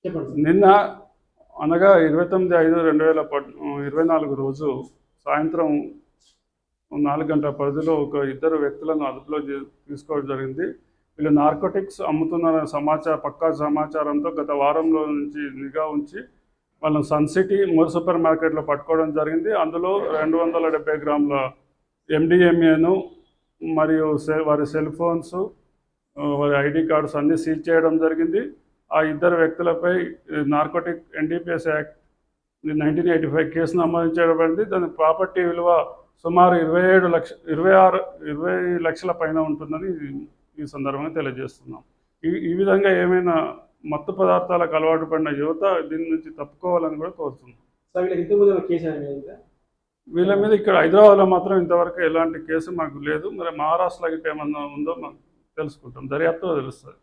నిన్న అనగా 29/5/2024 రోజు సాయంత్రం 4 గంటల పరిధిలో ఇద్దరు వ్యక్తులను అదుపులో తీసుకోవడం జరిగింది. వీళ్ళు నార్కోటిక్స్ అమ్ముతున్న పక్కా సమాచారంతో గత వారంలో నుంచి నిఘా ఉంచి వాళ్ళని సన్ సిటీ మోర్ సూపర్ మార్కెట్లో పట్టుకోవడం జరిగింది. అందులో 270 గ్రాముల MDMAను మరియు వారి సెల్ ఫోన్స్, వారి ఐడి కార్డ్స్ అన్నీ సీజ్ చేయడం జరిగింది. ఆ ఇద్దరు వ్యక్తులపై నార్కోటిక్ NDPS యాక్ట్ 1985 కేసు నమోదు చేయబడింది. దాని ప్రాపర్టీ విలువ సుమారు 20 లక్షల పైన ఉంటుందని ఈ సందర్భంగా తెలియజేస్తున్నాం. ఈ విధంగా ఏమైనా మత్తు పదార్థాలకు అలవాటు పడిన యువత దీని నుంచి తప్పుకోవాలని కూడా కోరుతున్నాం. వీళ్ళ మీద ఇక్కడ హైదరాబాద్లో మాత్రం ఇంతవరకు ఎలాంటి కేసు మాకు లేదు. మరి మహారాష్ట్రలో గిట్ట ఏమన్నా ఉందో మాకు తెలుసుకుంటాం, దర్యాప్తులో తెలుస్తుంది.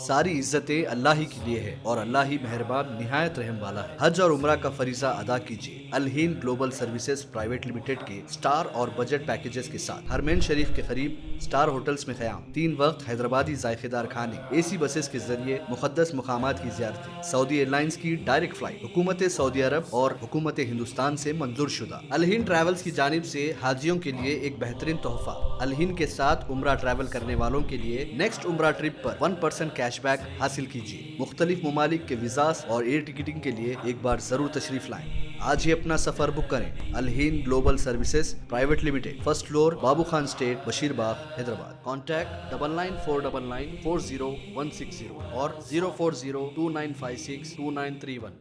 सारी इज्जतें अल्लाह ही के लिए है और अल्लाह ही मेहरबान निहायत रहम वाला है। हज और उम्रा का फरीजा अदा कीजिए Al-Hind global services private limited के स्टार और बजट पैकेजेस के साथ। हरमैन शरीफ के करीब स्टार होटल्स में क़याम, 3 वक्त हैदराबादी जायकेदार खाने, AC बसेस के जरिए मुक़द्दस मुकामात की ज़ियारतें, सऊदी एयरलाइंस की डायरेक्ट फ्लाइट, हुकूमत सऊदी अरब और हुकूमत हिंदुस्तान से मंजूर शुदा। अल-हिंद ट्रैवल्स की जानिब से हाजियों के लिए एक बेहतरीन तोहफा। अल-हिंद के साथ उम्रा ट्रैवल करने वालों के लिए नेक्स्ट उम्रा ट्रिप पर 1% कैशबैक हासिल कीजिए। मुख्तलिफ ममालिक के वीज़ास और एयर टिकटिंग के लिए एक बार जरूर तशरीफ लाएं। आज ही अपना सफर बुक करें। Al Hind global services private limited, first floor, Babu Khan estate, Basheerbagh, Hyderabad. Contact 9949940160 और 04029562931।